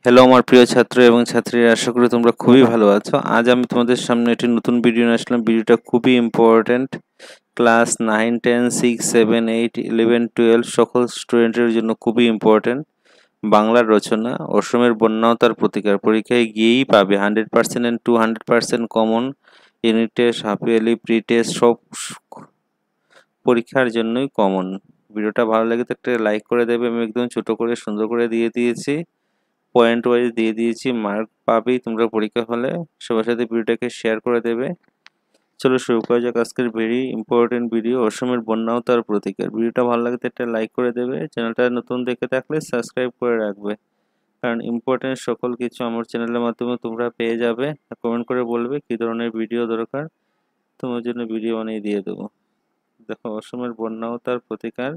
Hello আমার প্রিয় ছাত্র এবং ছাত্রীরা, আশা করি তোমরা খুবই ভালো আছো। আজ আমি তোমাদের সামনে একটি নতুন ভিডিও নিয়ে আসলাম। ভিডিওটা খুবই ইম্পর্ট্যান্ট। ক্লাস 9, 10, 6, 7, 8, 11, 12 সকল স্টুডেন্টের জন্য খুবই ইম্পর্ট্যান্ট। বাংলার রচনা অসমের বন্যা ও তার প্রতিকার পরীক্ষায় গিয়েই পাবে 100% and 200% common. Unit test, half yearly, pre test সব পরীক্ষার জন্যই কমন। ভিডিওটা ভালো লাগে তো একটা লাইক করে দেবে। আমি একদম ছোট করে সুন্দর করে দিয়ে দিয়েছি, পয়েন্ট ওয়াইজ দিয়ে দিয়েছি, মার্ক পাবেই তোমরা পরীক্ষা হলে। সবার সাথে ভিডিওটাকে শেয়ার করে দেবে। চলো শুরু করা যাক আজকের ভেরি ইম্পর্টেন্ট ভিডিও, অসমের বন্যা ও তার প্রতিকার। ভিডিওটা ভালো লাগলে একটা লাইক করে দেবে, চ্যানেলটা নতুন দেখে থাকলে সাবস্ক্রাইব করে রাখবে, কারণ ইম্পর্টেন্ট সকল কিছু আমার চ্যানেলের মাধ্যমে তোমরা পেয়ে যাবে। কমেন্ট করে বলবে কী ধরনের ভিডিও দরকার, তোমার জন্য ভিডিও বানিয়ে দিয়ে দেবো। দেখো, অসমের বন্যা ও তার প্রতিকার।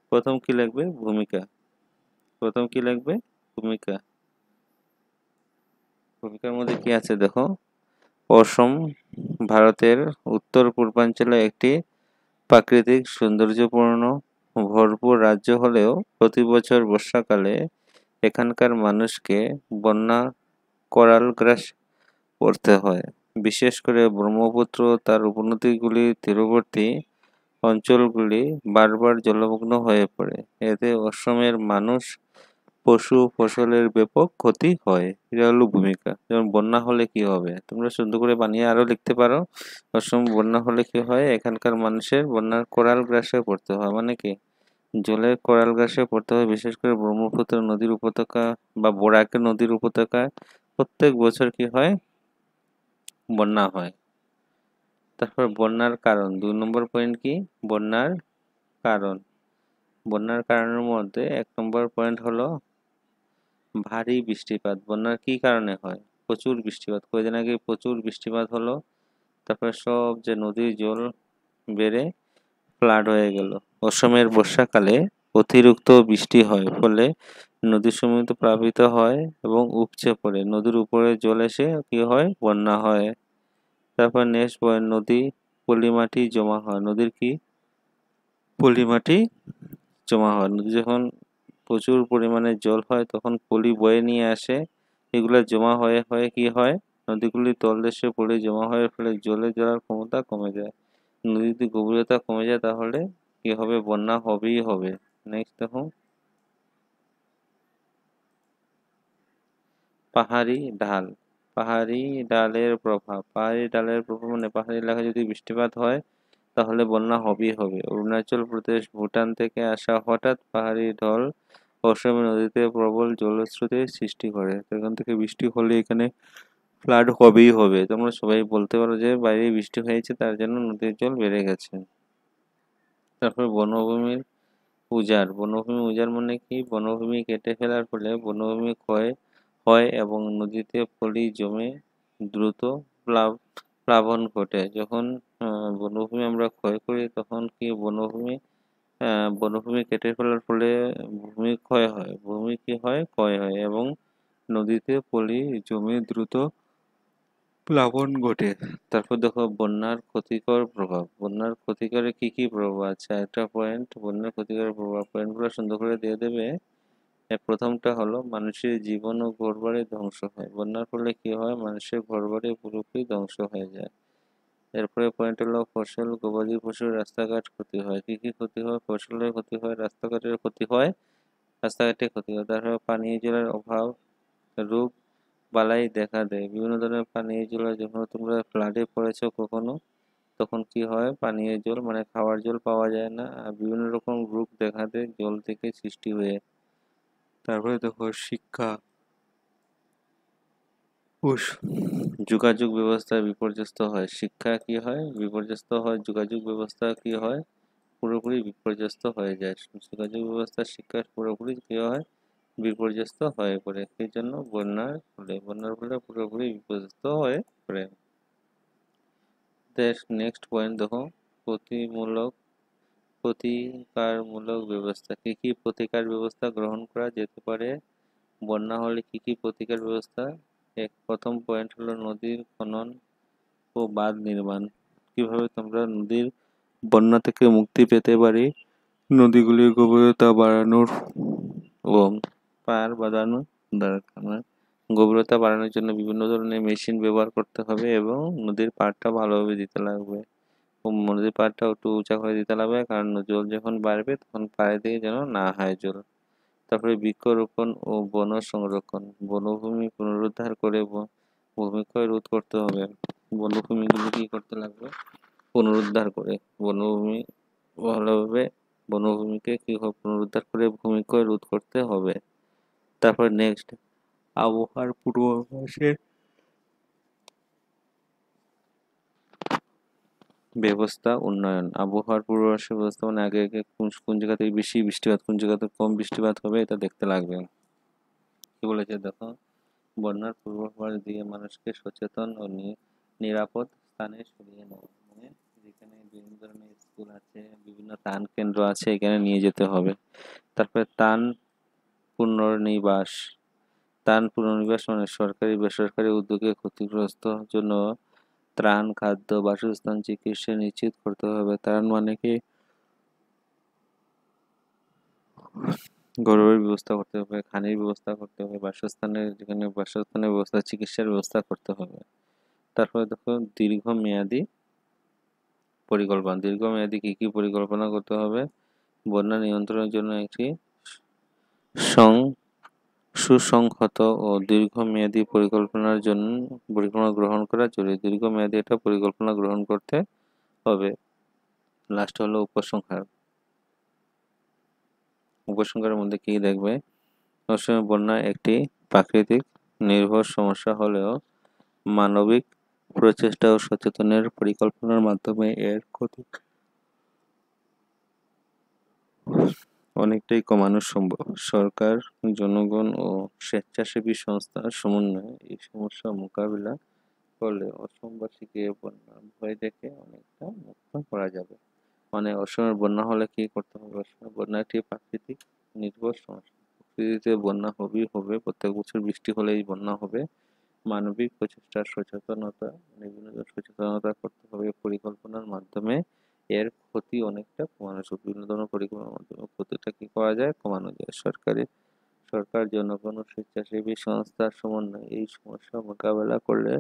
প্রথম কি লাগবে? ভূমিকা। প্রথম কি লাগবে? ভূমিকা। ভূমিকার মধ্যে কি আছে দেখো। অসম ভারতের উত্তর পূর্বাঞ্চলে একটি প্রাকৃতিক সৌন্দর্যপূর্ণ ভরপুর রাজ্য হলেও প্রতি বছর বর্ষাকালে এখানকার মানুষকে বন্যা করালগ্রাস পড়তে হয়। বিশেষ করে ব্রহ্মপুত্র ও তার উপনদীগুলি তীরবর্তী অঞ্চলগুলি বারবার জলমগ্ন হয়ে পড়ে। এতে অসমের মানুষ, পশু, ফসলের ব্যাপক ক্ষতি হয়। এটা হলো ভূমিকা। যেমন বন্যা হলে কি হবে, তোমরা সুন্দর করে বানিয়ে আরো লিখতে পারো। অসম বন্যা হলে কি হয়, এখানকার মানুষের বন্যার কোরাল গ্রাসে পড়তে হয়। মানে কি, জলের কোরাল গ্রাসে পড়তে হয়। বিশেষ করে ব্রহ্মপুত্র নদীর উপত্যকা বা বরাক নদীর উপত্যকায় প্রত্যেক বছর কি হয়, বন্যা হয়। তারপর বন্যার কারণ, 2 নম্বর পয়েন্ট কি, বন্যার কারণ। বন্যার কারণের মধ্যে 1 নম্বর পয়েন্ট হলো ভারী বৃষ্টিপাত। বন্যার কি কারণে হয়? প্রচুর বৃষ্টিপাত। কয়েকদিন আগে প্রচুর বৃষ্টিপাত হলো, তারপরে সব যে নদীর জল বেড়ে ফ্লাড হয়ে গেল। অসমের বর্ষাকালে অতিরিক্ত বৃষ্টি হয়, ফলে নদীসমূহ প্লাবিত হয় এবং উপচে পড়ে। নদীর উপরে জল এসে কি হয়, বন্যা হয়। তারপর নেক্সট পয়েন্ট, নদী পলিমাটি জমা হয়। নদীর কি, পলিমাটি জমা হয়। নদী যখন প্রচুর পরিমাণে জল হয় তখন পলি বয়ে নিয়ে আসে, এগুলো জমা হয়ে হয়ে কি হয়, নদীগুলি তলদেশে পড়ে জমা হয়ে, ফলে জলে যাওয়ার ক্ষমতা কমে যায়। নদীতে গভীরতা কমে যায়, তাহলে কি হবে, বন্যা হবেই হবে। নেক্সট দেখো, পাহাড়ি ঢাল। পাহাড়ি ঢালের প্রভাব। পাহাড়ি ঢালের প্রভাব মানে পাহাড়ি এলাকায় যদি বৃষ্টিপাত হয় তাহলে বন্যা হবেই হবে। অরুণাচল প্রদেশ, ভুটান থেকে আসা হঠাৎ পাহাড়ি ঢল অসমে নদীতে প্রবল জলস্রোতের সৃষ্টি করে। এখান থেকে বৃষ্টি হলে এখানে ফ্লাড হবেই হবে। তোমরা সবাই বলতে পারো যে বাইরে বৃষ্টি হয়েছে তার জন্য নদীর জল বেড়ে গেছে। তারপর বনভূমির উজাড়। বনভূমি উজাড় মানে কি, বনভূমি কেটে ফেলার ফলে বনভূমি ক্ষয় হয় এবং নদীতে পলি জমে দ্রুত প্লাবন ঘটে। যখন বনভূমি আমরা ক্ষয় করি তখন কি, বনভূমি কেটে ফেলার ফলে ভূমি ক্ষয় হয়। ভূমি কি হয়, ক্ষয় হয় এবং নদীতে পলি জমে দ্রুত প্লাবন ঘটে। তারপর দেখো বন্যার ক্ষতিকর প্রভাব। বন্যার ক্ষতিকরে কি কি প্রভাব আছে, একটা পয়েন্ট, বন্যার ক্ষতিকর প্রভাব। পয়েন্টগুলো সুন্দর করে দিয়ে দেবে। প্রথমটা হলো মানুষের জীবন ও ঘরবাড়ি ধ্বংস হয়। বন্যার ফলে কি হয়, মানুষের ঘরবাড়ি পুরোপুরি ধ্বংস হয়ে যায়। এরপরে পয়েন্ট হলো ফসল, গবাদি পশু, রাস্তাঘাট ক্ষতি হয়। কি কি ক্ষতি হয়, ফসলের ক্ষতি হয়, রাস্তাঘাটের ক্ষতি হয়, রাস্তাঘাটের ক্ষতি হয়। তারপরে পানীয় জলের অভাব, রোগ বালাই দেখা দেয়। বিভিন্ন ধরনের পানীয় জল, যখন তোমরা ফ্লাডে পড়েছো কখনো, তখন কি হয়, পানীয় জল মানে খাওয়ার জল পাওয়া যায় না, আর বিভিন্ন রকম রোগ দেখা দেয় জল থেকে সৃষ্টি হয়ে। তারপরে দেখো শিক্ষা ও যোগাযোগ ব্যবস্থা বিপর্যস্ত হয়। শিক্ষা কি হয়, বিপর্যস্ত হয়। যোগাযোগ ব্যবস্থা কি হয়, পুরোপুরি বিপর্যস্ত হয়ে যায়। যোগাযোগ ব্যবস্থা, শিক্ষা পুরোপুরি কি হয়, বিপর্যস্ত হয়ে পড়ে। সেই জন্য বন্যার ফলে পুরোপুরি বিপর্যস্ত হয়ে পড়ে। নেক্সট পয়েন্ট দেখো, প্রতিমূলক প্রতিকারমূলক ব্যবস্থা। কি কি প্রতিকার ব্যবস্থা গ্রহণ করা যেতে পারে বন্যা হলে? কি কি প্রতিকার ব্যবস্থা? প্রথম পয়েন্ট হলো নদীর খনন ও বাঁধ নির্মাণ। কিভাবে তোমরা নদীর বন্যা থেকে মুক্তি পেতে পারি, নদীগুলির গভীরতা বাড়ানোর এবং পার বাঁধানো দরকার না। গভীরতা বাড়ানোর জন্য বিভিন্ন ধরনের মেশিন ব্যবহার করতে হবে এবং নদীর পাড়টা ভালোভাবে দিতে লাগবে। নদীর পাড়টা একটু উঁচা করে দিতে লাগবে, কারণ জল যখন বাড়বে তখন পাড়ের দিকে যেন না হয় জল। তারপরে বৃক্ষরোপণ ও বন সংরক্ষণ, বনভূমি পুনরুদ্ধার করে ভূমিক্ষয় রোধ করতে হবে। বনভূমিগুলো কি করতে লাগবে? পুনরুদ্ধার করে বনভূমি ভালোভাবে বনভূমিকে কীভাবে পুনরুদ্ধার করে ভূমিক্ষয় রোধ করতে হবে। তারপর নেক্সট, আবহাওয়ার পূর্বাভাসের ব্যবস্থা উন্নয়ন। আবহাওয়ার পূর্বাভাসের ব্যবস্থা মানে আগে আগে কোন জায়গাতে বেশি বৃষ্টিপাত, কোন জায়গাতে কম বৃষ্টিপাত হবে এটা দেখতে লাগবে। কি বলেছে দেখো, বন্যার পূর্বাভাস দিয়ে মানুষকে সচেতন ও নিরাপদ স্থানে সরিয়ে নেওয়া, মানে যেখানে বিভিন্ন ধরনের স্কুল আছে, বিভিন্ন ত্রাণ কেন্দ্র আছে, এখানে নিয়ে যেতে হবে। তারপরে পুনর্নিবাস। ত্রাণ পুনর্নিবাস মানে সরকারি বেসরকারি উদ্যোগে ক্ষতিগ্রস্ত জন্য ত্রাণ, খাদ্য, বাসস্থান, চিকিৎসা নিশ্চিত করতে হবে। ত্রাণ মানে কি, ঘরের ব্যবস্থা করতে হবে, খানির ব্যবস্থা করতে হবে, বাসস্থানের ব্যবস্থা, চিকিৎসার ব্যবস্থা করতে হবে। তারপরে দেখো দীর্ঘমেয়াদী পরিকল্পনা। দীর্ঘমেয়াদী কি পরিকল্পনা করতে হবে? বন্যা নিয়ন্ত্রণের জন্য একটি সুসংহত ও দীর্ঘমেয়াদী পরিকল্পনা গ্রহণ করা জরুরি। দীর্ঘমেয়াদী একটা পরিকল্পনা গ্রহণ করতে হবে। লাস্ট হলো উপসংহার। উপসংহারের মধ্যে কি দেখবে? অসময়ে বন্যা একটি প্রাকৃতিক নির্ভর সমস্যা হলেও মানবিক প্রচেষ্টা ও সচেতনের পরিকল্পনার মাধ্যমে এর ক্ষতি অনেকটাই কমানো সম্ভব। সরকার, জনগণ ও স্বেচ্ছাসেবী সংস্থার সমন্বয়ে এই সমস্যা মোকাবিলা করলে অসমবাসীকে বন্যার ভয় থেকে অনেকটা মুক্ত করা যাবে। মানে অসময়ে বন্যা হলে কি করতে হবে? অসময়ে বন্যা একটি প্রাকৃতিক নির্ভর সমস্যা। প্রকৃতিতে বন্যা হবেই হবে, প্রত্যেক বছর বৃষ্টি হলেই বন্যা হবে। মানবিক প্রচেষ্টার সচেতনতা করতে হবে, পরিকল্পনার মাধ্যমে এর ক্ষতি অনেকটা কমানো সম্ভব। বিভিন্ন ধরনের পরিকল্পনার মাধ্যমে ক্ষতিটা কি করা যায়? কমানো যায়। সরকার, জনগণ ও স্বেচ্ছাসেবী সংস্থার সমন্বয়ে এই সমস্যা মোকাবেলা করলে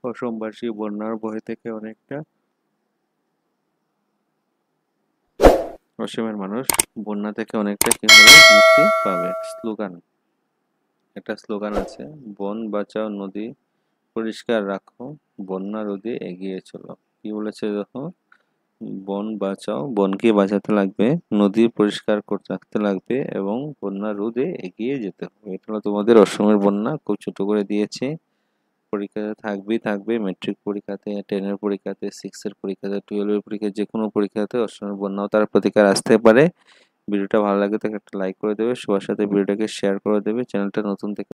অসমবাসী বন্যার ভয় থেকে অনেকটা অসমের মানুষ বন্যা থেকে অনেকটা কি হবে? মুক্তি পাবে। স্লোগান, একটা স্লোগান আছে, বন বাঁচাও, নদী পরিষ্কার রাখো, বন্যা রোধে এগিয়ে চলো। কি বলেছে দেখো, বন বাঁচাও, বনকে বাঁচাতে লাগবে, নদী পরিষ্কার করতে রাখতে লাগবে এবং বন্যা রোধে এগিয়ে যেতে হবে। এটা হলো তোমাদের অসমের বন্যা, খুব ছোট করে দিয়েছে। পরীক্ষাতে থাকবে মেট্রিক পরীক্ষাতে, 10-এর পরীক্ষাতে, 6-এর পরীক্ষাতে, 12-এর পরীক্ষাতে, যে কোনো পরীক্ষাতে অসমের বন্যাও তার প্রতিকার আসতে পারে। ভিডিওটা ভালো লাগে তাকে একটা লাইক করে দেবে, সবার সাথে ভিডিওটাকে শেয়ার করে দেবে। চ্যানেলটা নতুন থেকে